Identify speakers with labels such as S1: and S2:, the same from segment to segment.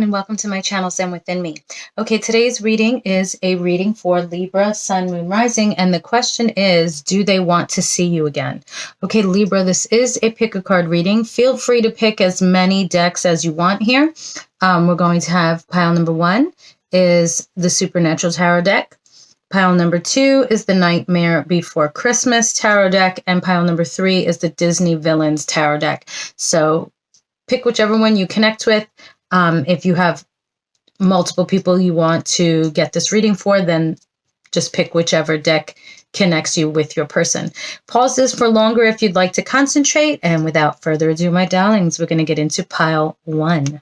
S1: and welcome to my channel, Zen Within Me. Okay, today's reading is a reading for Libra, Sun, Moon, Rising, and the question is, do they want to see you again? Okay, Libra, this is a pick a card reading. Feel free to pick as many decks as you want here. We're going to have pile number 1 is the Supernatural Tarot deck. Pile number 2 is the Nightmare Before Christmas Tarot deck, and pile number 3 is the Disney Villains Tarot deck. So pick whichever one you connect with. If you have multiple people you want to get this reading for, then just pick whichever deck connects you with your person. Pause this for longer if you'd like to concentrate. And without further ado, my darlings, we're going to get into pile 1.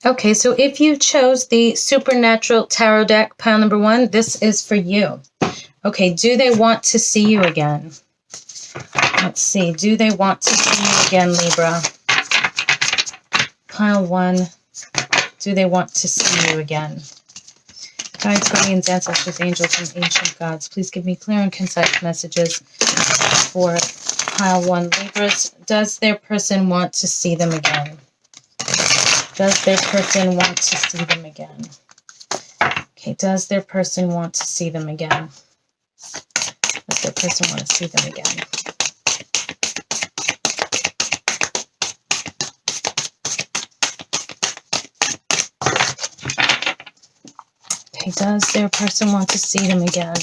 S1: Okay, so if you chose the Supernatural Tarot deck, pile number 1, this is for you. Okay, do they want to see you again? Let's see. Do they want to see you again, Libra? Pile 1. Do they want to see you again? Guides, guardians, ancestors, angels, and ancient gods, please give me clear and concise messages for pile 1. Libras, does their person want to see them again? Does their person want to see them again? Okay, does their person want to see them again? Does their person want to see them again? Okay, does their person want to see them again?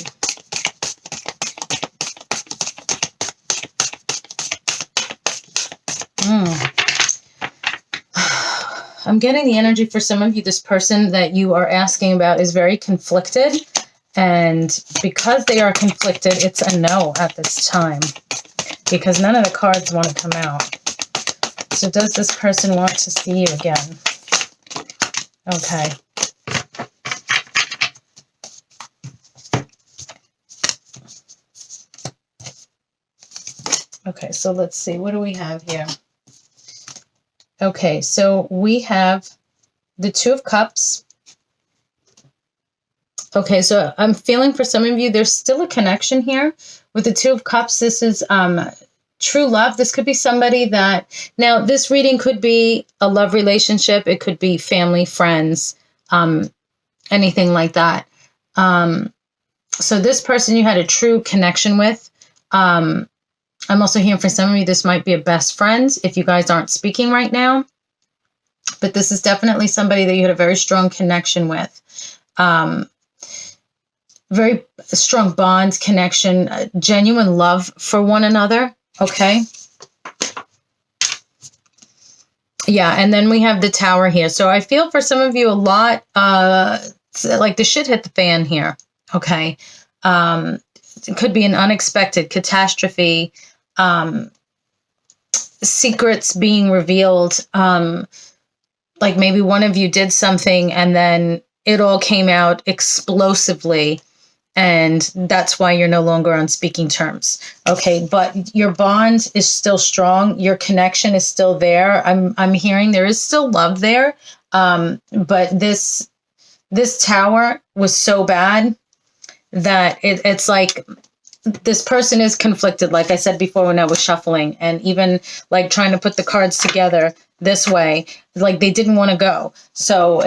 S1: I'm getting the energy for some of you. This person that you are asking about is very conflicted. And because they are conflicted, it's a no at this time. Because none of the cards want to come out. So does this person want to see you again? Okay. Okay, so let's see. What do we have here? Okay, so we have the Two of Cups. Okay, so I'm feeling for some of you, there's still a connection here with the Two of Cups. This is true love. This could be somebody that, now this reading could be a love relationship. It could be family, friends, anything like that. So this person you had a true connection with. I'm also hearing for some of you, this might be a best friend if you guys aren't speaking right now. But this is definitely somebody that you had a very strong connection with. Very strong bond, connection, genuine love for one another. Okay. Yeah, and then we have the Tower here. So I feel for some of you a lot, like the shit hit the fan here. Okay. It could be an unexpected catastrophe. Secrets being revealed, like maybe one of you did something and then it all came out explosively, and that's why you're no longer on speaking terms. Okay, but your bond is still strong. Your connection is still there. I'm hearing there is still love there, but this Tower was so bad that it's like this person is conflicted, like I said before when I was shuffling, and even like trying to put the cards together this way, like they didn't want to go. So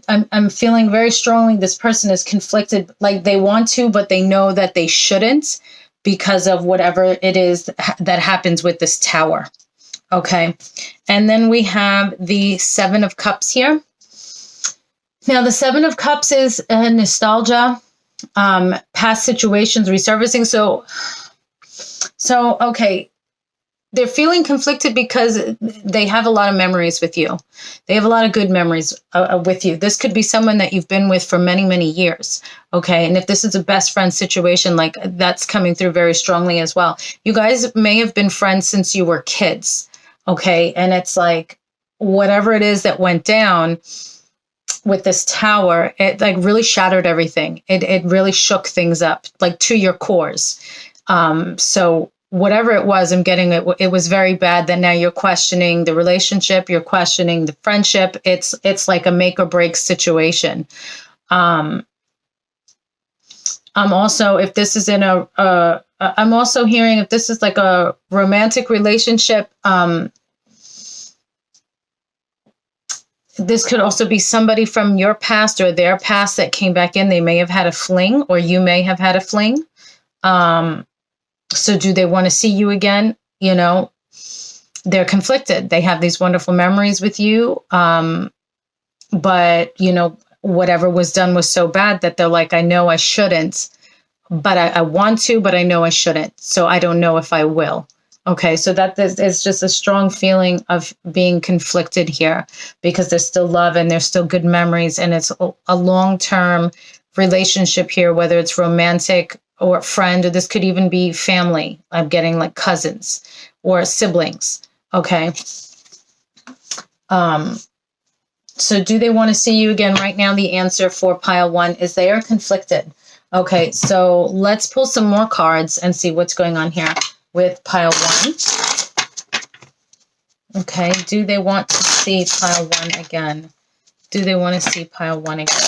S1: I'm feeling very strongly this person is conflicted, like they want to, but they know that they shouldn't because of whatever it is that happens with this Tower. Okay. And then we have the Seven of Cups here. Now the Seven of Cups is nostalgia. Past situations resurfacing. So okay, they're feeling conflicted because they have a lot of memories with you. They have a lot of good memories with you. This could be someone that you've been with for many, many years. Okay. And if this is a best friend situation, like that's coming through very strongly as well. You guys may have been friends since you were kids. Okay. And it's like, whatever it is that went down with this Tower, it like really shattered everything. It really shook things up, like to your cores. So whatever it was, I'm getting it was very bad that now you're questioning the relationship, you're questioning the friendship. It's like a make or break situation. I'm also, if this is in I'm also hearing if this is like a romantic relationship, This could also be somebody from your past or their past that came back in. They may have had a fling, or you may have had a fling. So do they want to see you again? You know, they're conflicted. They have these wonderful memories with you. But, you know, whatever was done was so bad that they're like, I know I shouldn't, but I want to, but I know I shouldn't. So I don't know if I will. Okay, so that is just a strong feeling of being conflicted here, because there's still love and there's still good memories, and it's a long-term relationship here, whether it's romantic or friend, or this could even be family. I'm getting like cousins or siblings. Okay. So do they want to see you again? Right now, the answer for pile 1 is they are conflicted. Okay, so let's pull some more cards and see what's going on here with pile 1. Okay, do they want to see pile 1 again? Do they want to see pile 1 again?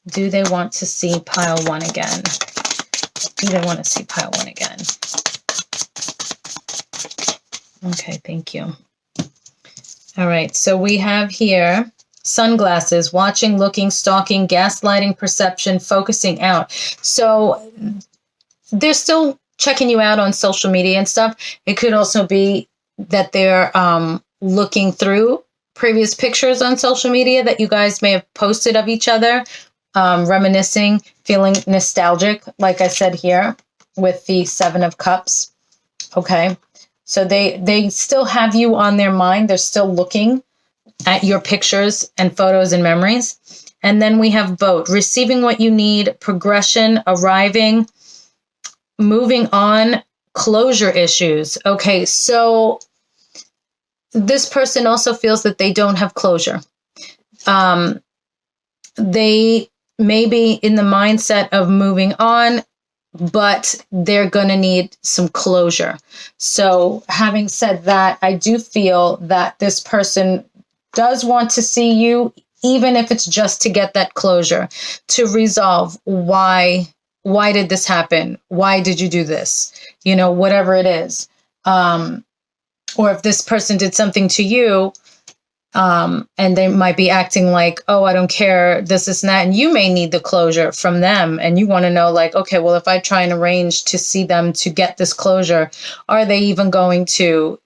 S1: Do they want to see pile 1 again? Do they want to see pile 1 again? Okay, thank you. All right, so we have here sunglasses, watching, looking, stalking, gaslighting, perception, focusing out. So they're still checking you out on social media and stuff. It could also be that they're looking through previous pictures on social media that you guys may have posted of each other, reminiscing, feeling nostalgic, like I said here with the 7 of Cups. Okay. So they still have you on their mind. They're still looking at your pictures and photos and memories. And then we have boat, receiving what you need, progression, arriving, moving on, closure issues. Okay, so this person also feels that they don't have closure. They may be in the mindset of moving on, but they're going to need some closure. So having said that, I do feel that this person does want to see you, even if it's just to get that closure, to resolve why did this happen? Why did you do this? You know, whatever it is. Or if this person did something to you, and they might be acting like, oh, I don't care, this and that. And you may need the closure from them. And you want to know, like, okay, well, if I try and arrange to see them to get this closure, are they even going to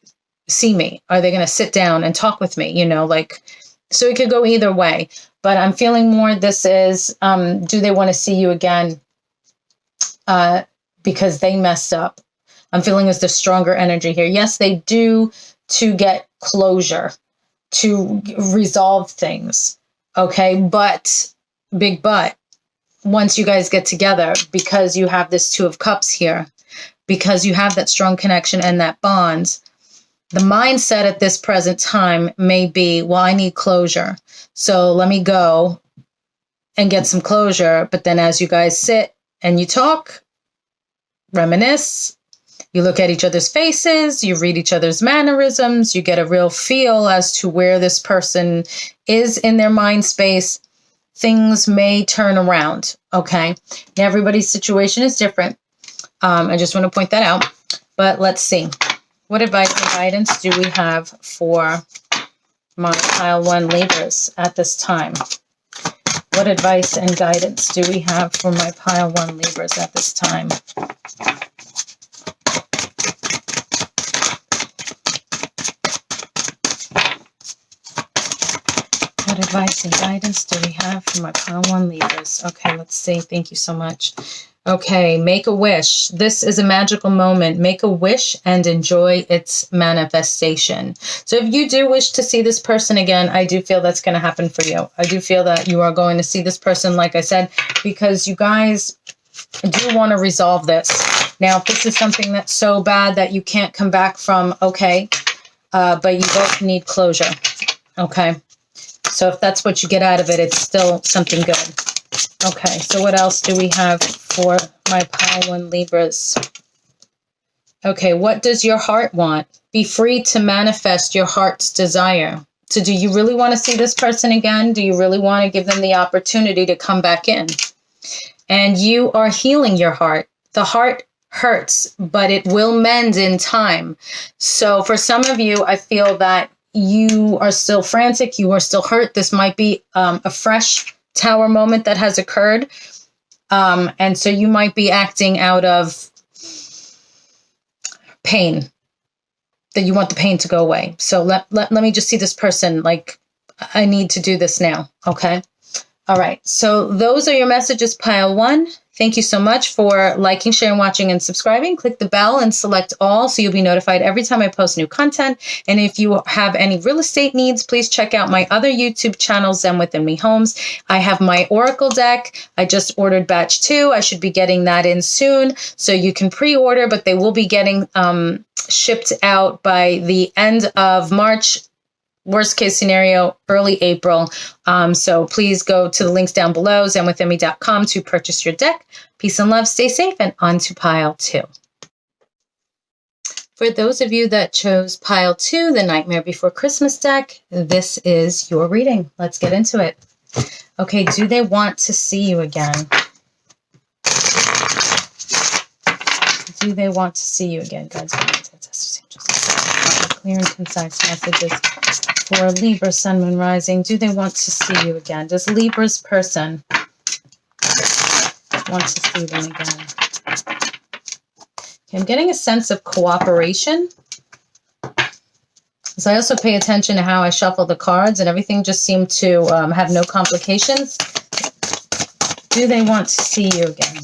S1: see me? Are they going to sit down and talk with me? You know, like, so it could go either way. But I'm feeling more this is, do they want to see you again because they messed up? I'm feeling is the stronger energy here. Yes, they do, to get closure, to resolve things. Okay. But big but, once you guys get together, because you have this 2 of Cups here, because you have that strong connection and that bond, the mindset at this present time may be, well, I need closure. So let me go and get some closure. But then as you guys sit and you talk, reminisce, you look at each other's faces, you read each other's mannerisms, you get a real feel as to where this person is in their mind space, things may turn around. Okay. Now, everybody's situation is different. I just want to point that out. But let's see. What advice and guidance do we have for my pile 1 Libras at this time? What advice and guidance do we have for my pile 1 Libras at this time? What advice and guidance do we have for my pile 1 Libras? Okay, let's see. Thank you so much. Okay, make a wish. This is a magical moment. Make a wish and enjoy its manifestation. So if you do wish to see this person again, I do feel that's going to happen for you. I do feel that you are going to see this person, like I said, because you guys do want to resolve this. Now, if this is something that's so bad that you can't come back from, okay, but you both need closure. Okay. So if that's what you get out of it, it's still something good. Okay, so what else do we have for my pile 1 Libras? Okay, what does your heart want? Be free to manifest your heart's desire. So do you really want to see this person again? Do you really want to give them the opportunity to come back in? And you are healing your heart. The heart hurts, but it will mend in time. So for some of you, I feel that you are still frantic. You are still hurt. This might be a fresh Tower moment that has occurred. And so you might be acting out of pain, that you want the pain to go away. So let me just see this person like, I need to do this now. Okay. All right. So those are your messages, pile 1. Thank you so much for liking, sharing, watching, and subscribing. Click the bell and select all so you'll be notified every time I post new content. And if you have any real estate needs, please check out my other YouTube channel, Zen Within Me Homes. I have my Oracle deck. I just ordered batch 2. I should be getting that in soon. So you can pre-order, but they will be getting shipped out by the end of March. Worst case scenario, early April. So please go to the links down below, zenwithinme.com, to purchase your deck. Peace and love, stay safe, and on to pile 2. For those of you that chose pile 2, the Nightmare Before Christmas deck, this is your reading. Let's get into it. Okay, do they want to see you again? Do they want to see you again, guys? Clear and concise messages for Libra, Sun, Moon, Rising. Do they want to see you again? Does Libra's person want to see them again? Okay, I'm getting a sense of cooperation. So I also pay attention to how I shuffle the cards, and everything just seemed to have no complications. Do they want to see you again?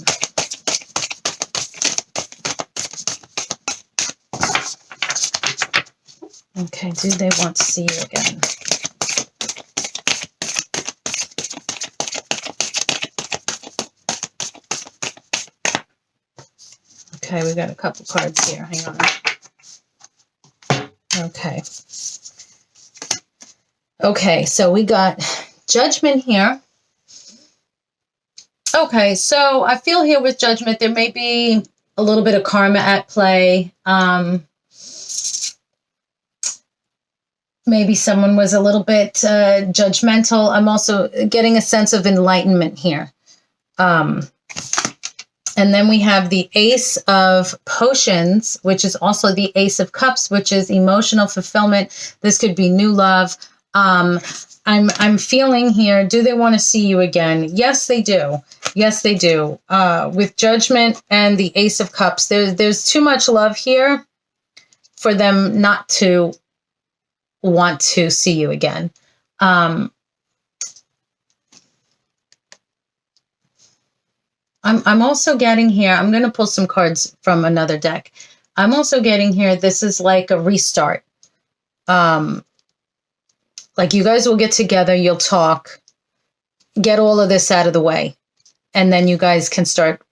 S1: Okay, do they want to see you again? Okay, we got a couple cards here. Hang on. Okay. Okay, so we got Judgment here. Okay, so I feel here with Judgment, there may be a little bit of karma at play. Maybe someone was a little bit judgmental. I'm also getting a sense of enlightenment here. And then we have the Ace of Potions, which is also the Ace of Cups, which is emotional fulfillment. This could be new love. I'm feeling here, do they want to see you again? Yes, they do. Yes, they do. With Judgment and the Ace of Cups, there's too much love here for them not to want to see you again. I'm also getting here, I'm going to pull some cards from another deck. I'm also getting here, this is like a restart. Like you guys will get together, you'll talk, get all of this out of the way, and then you guys can start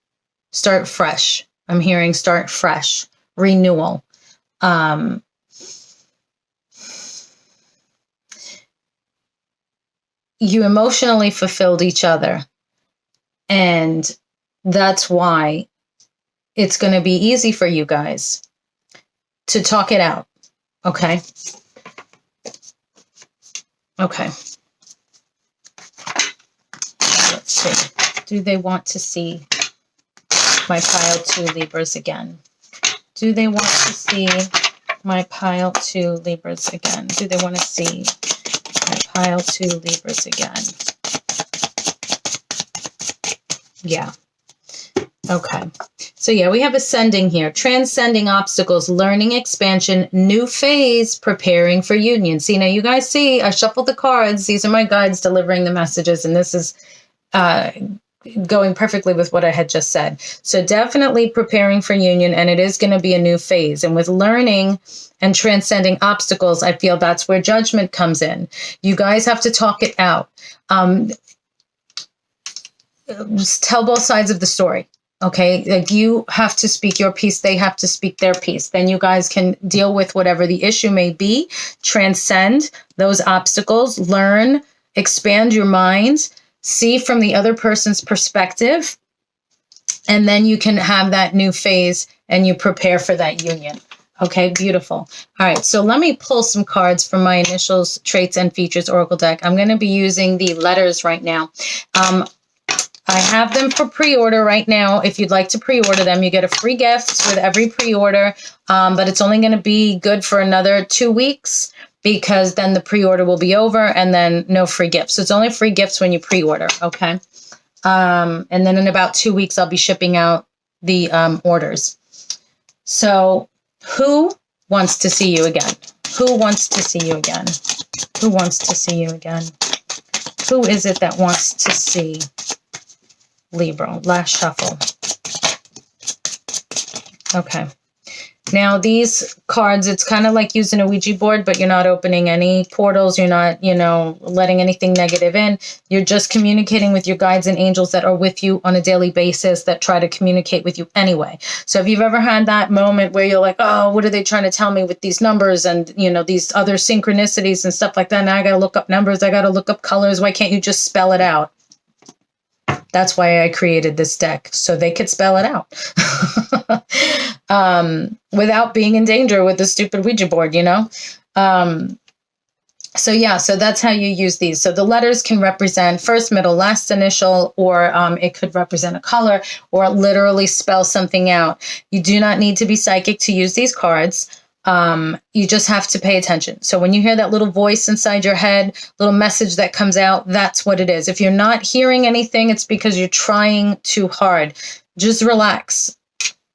S1: fresh. I'm hearing start fresh, renewal. You emotionally fulfilled each other, and that's why it's going to be easy for you guys to talk it out. Okay. Okay. Let's see. Do they want to see my pile 2 Libras again? Do they want to see my pile 2 Libras again? Do they want to see my pile 2 Libras again? Yeah. Okay. So yeah, we have ascending here. Transcending obstacles, learning expansion, new phase, preparing for union. See, now you guys see, I shuffled the cards. These are my guides delivering the messages, and this is going perfectly with what I had just said. So definitely preparing for union, and it is going to be a new phase. And with learning and transcending obstacles, I feel that's where Judgment comes in. You guys have to talk it out. Just tell both sides of the story. Okay, like you have to speak your piece, they have to speak their piece. Then you guys can deal with whatever the issue may be, transcend those obstacles, learn, expand your mind, see from the other person's perspective, and then you can have that new phase and you prepare for that union. Okay, beautiful. All right, so let me pull some cards from my Initials, Traits, and Features Oracle deck. I'm going to be using the letters right now. I have them for pre-order right now. If you'd like to pre-order them, you get a free gift with every pre-order, but it's only going to be good for another 2 weeks. because then the pre-order will be over and then no free gifts. So it's only free gifts when you pre-order, okay? And then in about 2 weeks, I'll be shipping out the orders. So who wants to see you again? Who wants to see you again? Who wants to see you again? Who is it that wants to see Libra? Last shuffle. Okay. Now, these cards, it's kind of like using a Ouija board, but you're not opening any portals. You're not, letting anything negative in. You're just communicating with your guides and angels that are with you on a daily basis that try to communicate with you anyway. So if you've ever had that moment where you're like, oh, what are they trying to tell me with these numbers and, these other synchronicities and stuff like that? Now I got to look up numbers. I got to look up colors. Why can't you just spell it out? That's why I created this deck, so they could spell it out without being in danger with the stupid Ouija board, So that's how you use these. So the letters can represent first, middle, last initial, or it could represent a color or literally spell something out. You do not need to be psychic to use these cards. You just have to pay attention. So when you hear that little voice inside your head, little message that comes out, that's what it is. If you're not hearing anything, it's because you're trying too hard. Just relax.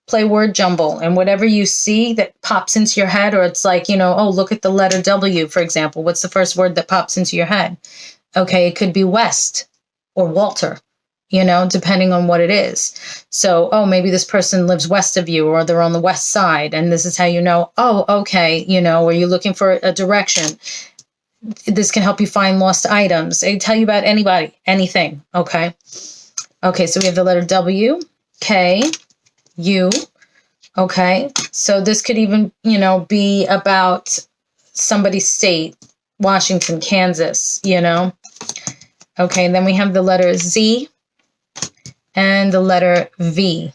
S1: Play word jumble, and whatever you see that pops into your head, or it's like, oh, look at the letter W, for example. What's the first word that pops into your head? Okay, it could be West or Walter. Depending on what it is. So, oh, maybe this person lives west of you, or they're on the west side. And this is how you know, oh, okay, or you're looking for a direction. This can help you find lost items. It can tell you about anybody, anything. Okay. Okay. So we have the letter W, K, U. Okay. So this could even, be about somebody's state, Washington, Kansas, Okay. And then we have the letter Z, and the letter V.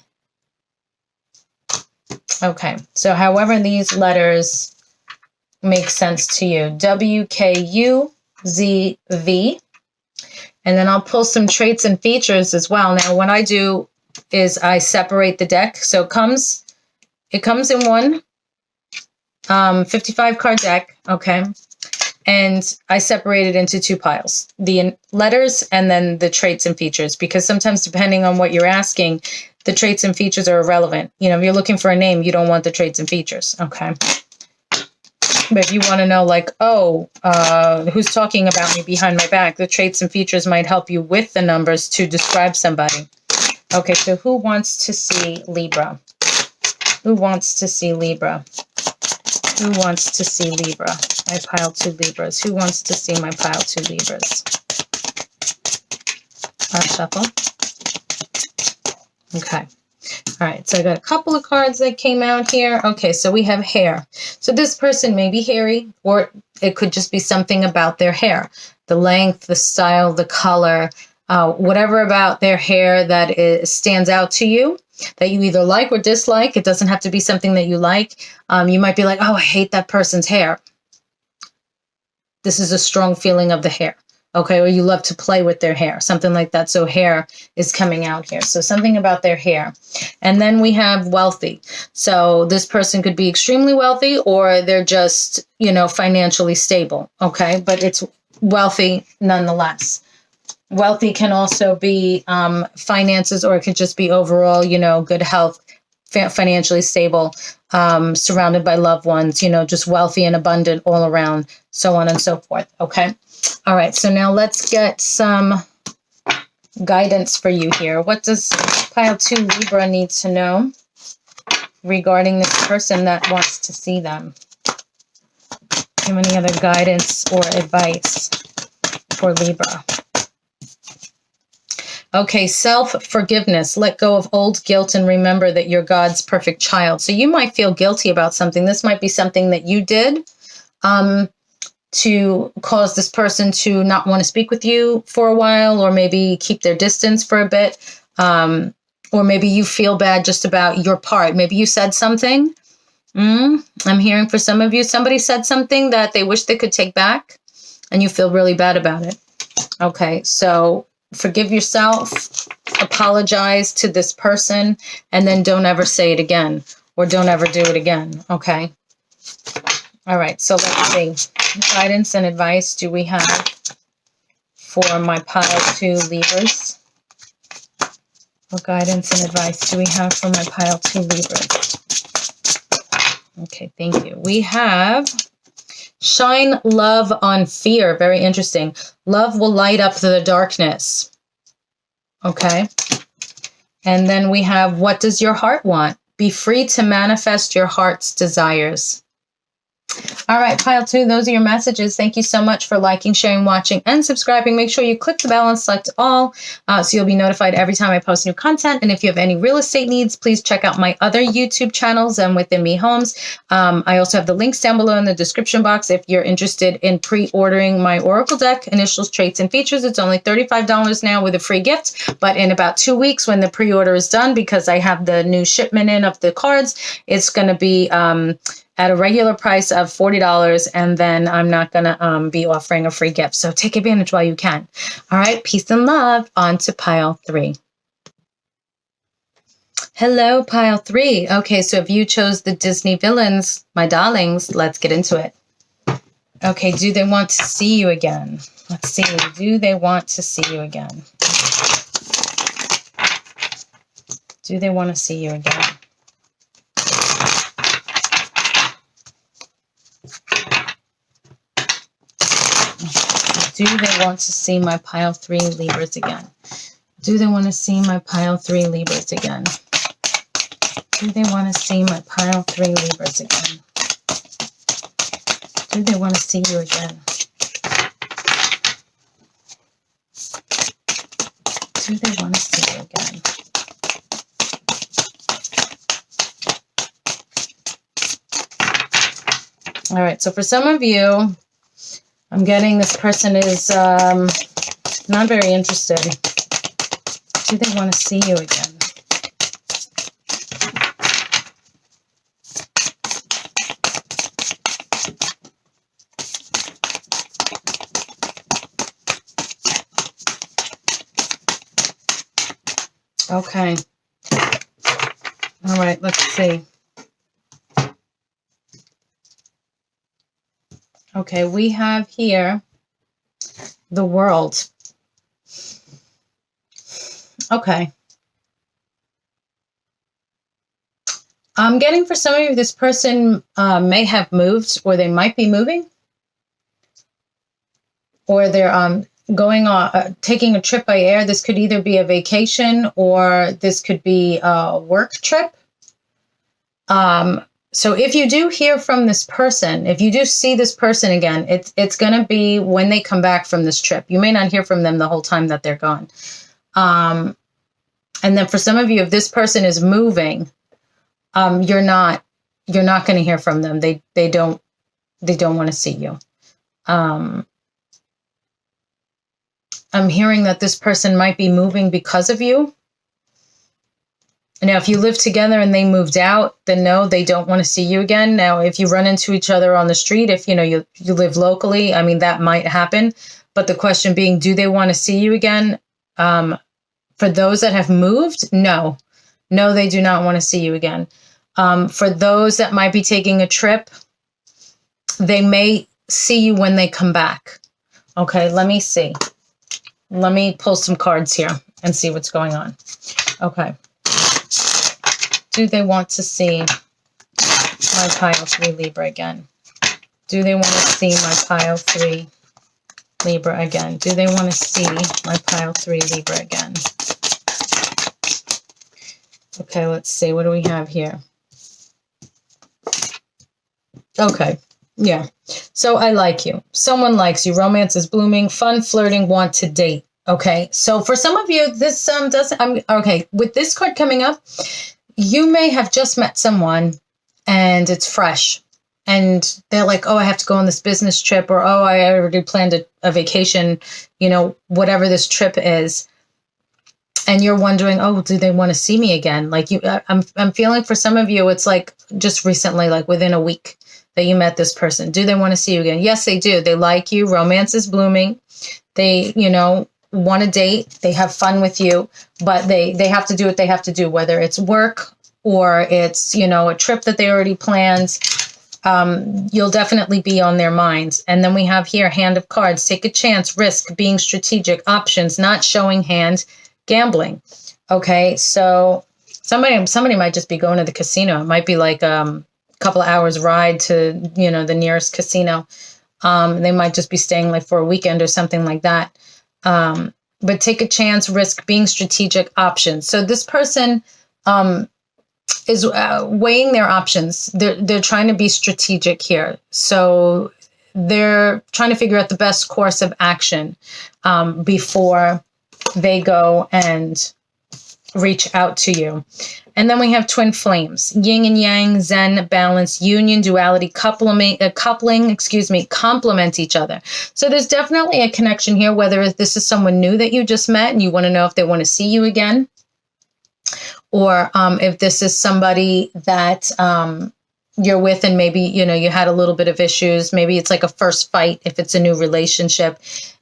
S1: Okay, so however these letters make sense to you. W, K, U, Z, V. And then I'll pull some traits and features as well. Now, what I do is I separate the deck. So it comes in one 55 card deck, okay? And I separate it into two piles, the letters and then the traits and features, because sometimes depending on what you're asking, the traits and features are irrelevant. If you're looking for a name, you don't want the traits and features. Okay. But if you want to know, like, who's talking about me behind my back, the traits and features might help you with the numbers to describe somebody. Okay. So who wants to see Libra? Who wants to see Libra? Who wants to see Libra? I pile 2 Libras. Who wants to see my pile 2 Libras? Last shuffle. Okay. All right. So I got a couple of cards that came out here. Okay. So we have hair. So this person may be hairy, or it could just be something about their hair. The length, the style, the color, whatever about their hair that stands out to you, that you either like or dislike. It doesn't have to be something that you like. You might be like, oh, I hate that person's hair. This is a strong feeling of the hair. Okay, or you love to play with their hair, something like that. So hair is coming out here. So something about their hair. And then we have wealthy. So this person could be extremely wealthy, or they're just, financially stable. Okay, but it's wealthy nonetheless. Wealthy can also be finances, or it could just be overall, good health, financially stable, surrounded by loved ones, just wealthy and abundant all around, so on and so forth. Okay. All right. So now let's get some guidance for you here. What does pile 2 Libra need to know regarding this person that wants to see them? Do you have any other guidance or advice for Libra? Okay, self-forgiveness. Let go of old guilt and remember that you're God's perfect child. So you might feel guilty about something. This might be something that you did to cause this person to not want to speak with you for a while, or maybe keep their distance for a bit. Or maybe you feel bad just about your part. Maybe you said something. I'm hearing for some of you, somebody said something that they wish they could take back, and you feel really bad about it. Okay, so forgive yourself, apologize to this person, and then don't ever say it again, or don't ever do it again. Okay. All right, so let's see. What guidance and advice do we have for my pile 2 Libras? What guidance and advice do we have for my pile 2 Libras? Okay, thank you. We have shine love on fear. Very interesting. Love will light up the darkness. Okay. And then we have, what does your heart want? Be free to manifest your heart's desires. All right, pile 2, those are your messages. Thank you so much for liking, sharing, watching, and subscribing. Make sure you click the bell and select all so you'll be notified every time I post new content. And if you have any real estate needs, please check out my other YouTube channels and Within Me Homes. I also have the links down below in the description box if you're interested in pre-ordering my Oracle deck, Initials, Traits, and Features. It's only $35 now with a free gift. But in about 2 weeks when the pre-order is done, because I have the new shipment in of the cards, it's going to be at a regular price of $40, and then I'm not going to be offering a free gift. So take advantage while you can. All right, peace and love. On to pile 3. Hello, pile 3. Okay, so if you chose the Disney villains, my darlings, let's get into it. Okay, do they want to see you again? Let's see. Do they want to see you again? Do they want to see you again? Do they want to see my pile 3 Libras again? Do they want to see my pile 3 Libras again? Do they want to see my pile 3 Libras again? Do they want to see you again? Do they want to see you again? All right, so for some of you, I'm getting this person is not very interested. Do they want to see you again? Okay. All right, let's see. Okay, we have here the World. Okay. I'm getting for some of you, this person may have moved, or they might be moving, or they're going on taking a trip by air. This could either be a vacation or this could be a work trip. So if you do hear from this person, if you do see this person again, it's going to be when they come back from this trip. You may not hear from them the whole time that they're gone. And then for some of you, if this person is moving, you're not going to hear from them. They don't want to see you. I'm hearing that this person might be moving because of you. Now, if you live together and they moved out, then no, they don't want to see you again. Now, if you run into each other on the street, if you live locally, I mean, that might happen. But the question being, do they want to see you again? For those that have moved, no, they do not want to see you again. For those that might be taking a trip, they may see you when they come back. Okay, let me see. Let me pull some cards here and see what's going on. Okay. Do they want to see my pile 3 Libra again? Do they want to see my pile 3 Libra again? Do they want to see my pile 3 Libra again? Okay, let's see. What do we have here? Okay, yeah. So I like you. Someone likes you. Romance is blooming. Fun, flirting, want to date. Okay, so for some of you, this doesn't... okay, with this card coming up, you may have just met someone and it's fresh and they're like, oh, I have to go on this business trip, or, oh, I already planned a vacation, whatever this trip is. And you're wondering, oh, do they want to see me again? Like I'm feeling for some of you, it's like just recently, like within a week that you met this person. Do they want to see you again? Yes, they do. They like you. Romance is blooming. They, want to date, they have fun with you, but they have to do what they have to do, whether it's work or it's, a trip that they already planned. You'll definitely be on their minds. And then we have here, hand of cards, take a chance, risk, being strategic, options, not showing hand, gambling. Okay, so somebody might just be going to the casino. It might be like a couple of hours ride to, you know, the nearest casino. They might just be staying like for a weekend or something like that. But take a chance, risk, being strategic, options. So this person is weighing their options. They're trying to be strategic here. So they're trying to figure out the best course of action before they go and reach out to you. And then we have twin flames, yin and yang, zen, balance, union, duality, complement each other. So there's definitely a connection here, whether this is someone new that you just met and you want to know if they want to see you again, or if this is somebody that you're with and maybe, you know, you had a little bit of issues. Maybe it's like a first fight if it's a new relationship.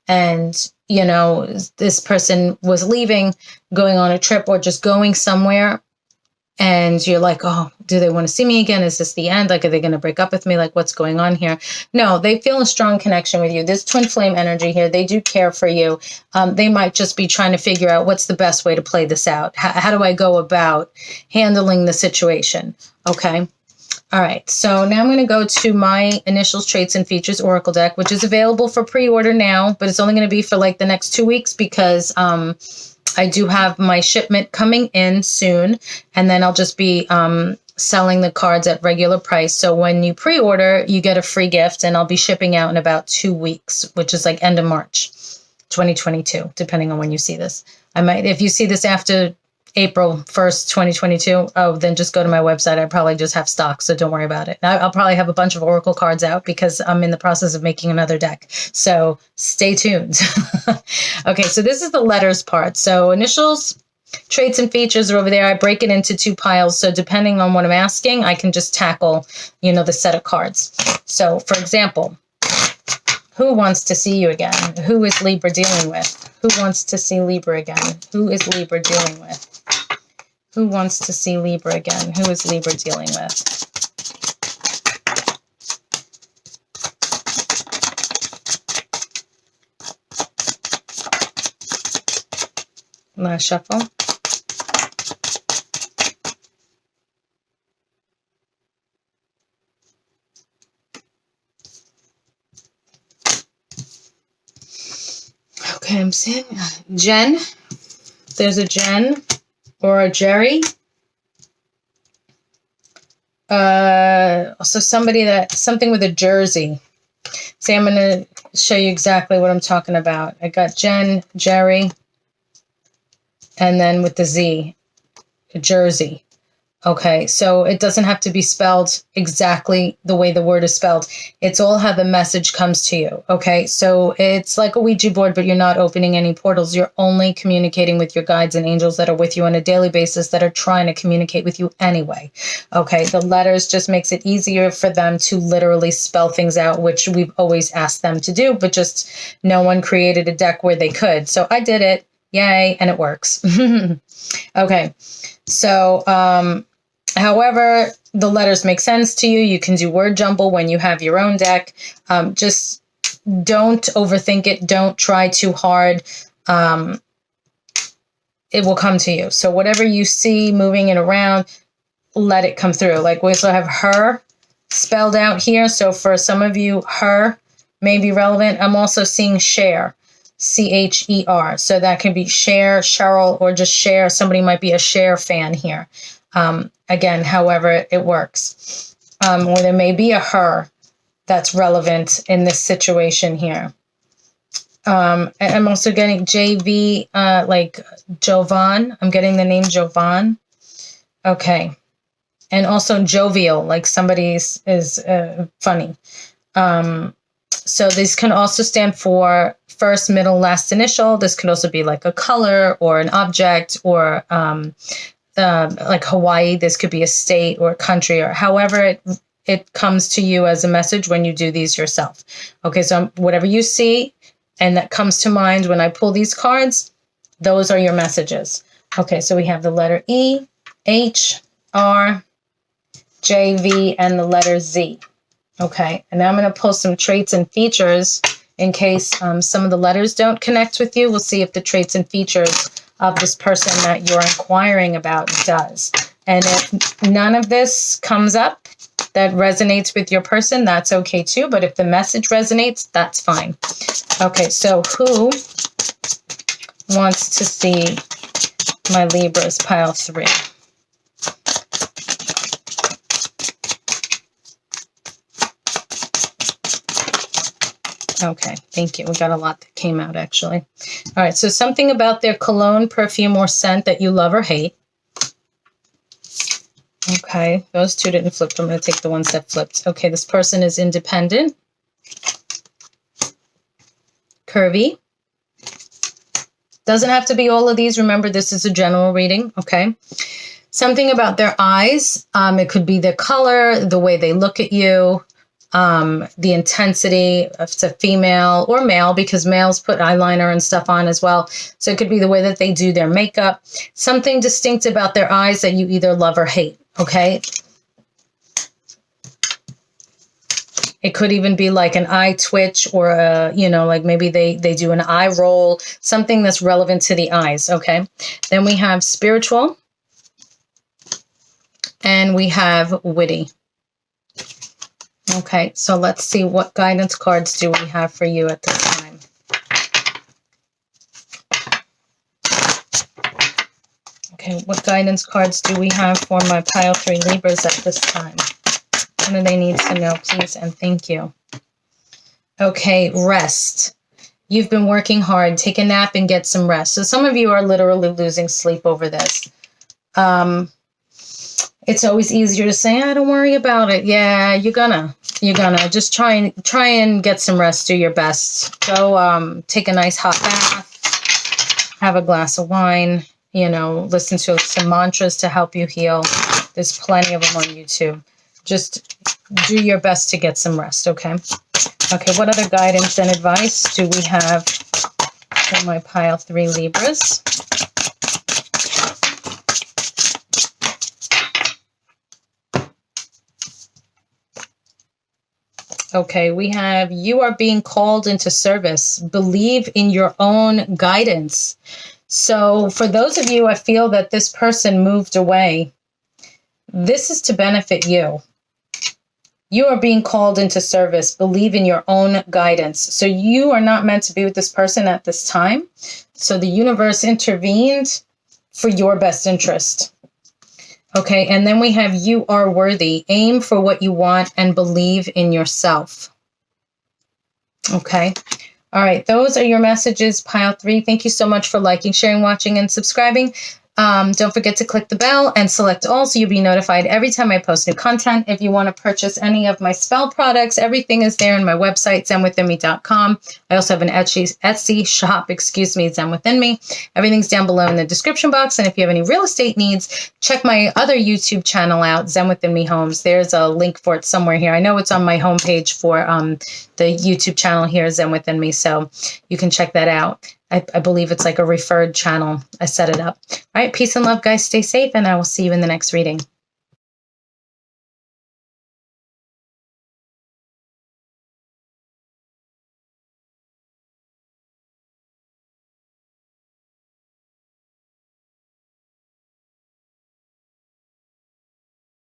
S1: And, you know, this person was leaving, going on a trip or just going somewhere. And you're like, oh, do they want to see me again? Is this the end? Like, are they going to break up with me? Like, what's going on here? No, they feel a strong connection with you. There's twin flame energy here. They do care for you. They might just be trying to figure out what's the best way to play this out. How do I go about handling the situation? Okay. All right. So now I'm going to go to my Initials, Traits, and Features Oracle deck, which is available for pre-order now, but it's only going to be for like the next 2 weeks because I do have my shipment coming in soon, and then I'll just be selling the cards at regular price. So when you pre-order, you get a free gift, and I'll be shipping out in about 2 weeks, which is like end of March 2022, depending on when you see this. I might, if you see this after April 1st, 2022, oh, then just go to my website. I probably just have stock, so don't worry about it. I'll probably have a bunch of Oracle cards out because I'm in the process of making another deck. So stay tuned. Okay, so this is the letters part. So initials, traits, and features are over there. I break it into 2 piles. So depending on what I'm asking, I can just tackle, you know, the set of cards. So for example, who wants to see you again? Who is Libra dealing with? Who wants to see Libra again? Who is Libra dealing with? Who wants to see Libra again? Who is Libra dealing with? Last shuffle. Okay, I'm seeing Jen. There's a Jen or a Jerry. Also something with a jersey. See, I'm going to show you exactly what I'm talking about. I got Jen, Jerry, and then with the Z, a jersey. Okay, so it doesn't have to be spelled exactly the way the word is spelled. It's all how the message comes to you. Okay, so it's like a Ouija board, but you're not opening any portals. You're only communicating with your guides and angels that are with you on a daily basis that are trying to communicate with you anyway. Okay, the letters just makes it easier for them to literally spell things out, which we've always asked them to do, but just no one created a deck where they could. So I did it. Yay, and it works. Okay, so however the letters make sense to you, you can do word jumble when you have your own deck. Just don't overthink it. Don't try too hard. It will come to you. So whatever you see moving it around, let it come through. Like we also have her spelled out here. So for some of you, her may be relevant. I'm also seeing share. Cher. So that can be Cher, Cheryl, or just Cher. Somebody might be a Cher fan here. Again, however it works. Or there may be a her that's relevant in this situation here. I'm also getting JV, like Jovan. I'm getting the name Jovan. Okay. And also jovial, like somebody's is funny. So these can also stand for first, middle, last initial. This could also be like a color or an object or like Hawaii. This could be a state or a country or however it comes to you as a message when you do these yourself. Okay, so whatever you see and that comes to mind when I pull these cards, those are your messages. Okay, so we have the letter E, H, R, J, V, and the letter Z. Okay, and now I'm going to pull some traits and features in case some of the letters don't connect with you. We'll see if the traits and features of this person that you're inquiring about does. And if none of this comes up that resonates with your person, that's okay too. But if the message resonates, that's fine. Okay, so who wants to see my Libras, pile 3? Okay, thank you. We got a lot that came out, actually. All right, so something about their cologne, perfume, or scent that you love or hate. Okay, those two didn't flip. I'm going to take the ones that flipped. Okay, this person is independent, curvy. Doesn't have to be all of these. Remember, this is a general reading, okay? Something about their eyes. It could be their color, the way they look at you, the intensity, if it's a female or male, because males put eyeliner and stuff on as well. So it could be the way that they do their makeup. Something distinct about their eyes that you either love or hate, okay? It could even be like an eye twitch or a, like maybe they do an eye roll, something that's relevant to the eyes, okay? Then we have spiritual and we have witty. Okay, so let's see what guidance cards do we have for you at this time. Okay, what guidance cards do we have for my pile 3 Libras at this time? What do they need to know, please? And thank you. Okay, rest. You've been working hard. Take a nap and get some rest. So some of you are literally losing sleep over this. It's always easier to say, don't worry about it. Yeah, you're gonna just try and get some rest. Do your best. Go take a nice hot bath, have a glass of wine, listen to some mantras to help you heal. There's plenty of them on YouTube. Just do your best to get some rest, okay? Okay, what other guidance and advice do we have for my pile 3 Libras? Okay, we have, you are being called into service. Believe in your own guidance. So for those of you, I feel that this person moved away. This is to benefit you. You are being called into service. Believe in your own guidance. So you are not meant to be with this person at this time. So the universe intervened for your best interest. Okay, and then we have you are worthy. Aim for what you want and believe in yourself. Okay. All right, those are your messages, pile 3. Thank you so much for liking, sharing, watching, and subscribing. Don't forget to click the bell and select all so you'll be notified every time I post new content. If you want to purchase any of my spell products, everything is there on my website, zenwithinme.com. I also have an Etsy shop, Zen Within Me. Everything's down below in the description box. And if you have any real estate needs, check my other YouTube channel out, Zen Within Me Homes. There's a link for it somewhere here. I know it's on my homepage for the YouTube channel here, Zen Within Me. So you can check that out. I believe it's like a referred channel. I set it up. All right. Peace and love, guys. Stay safe, and I will see you in the next reading.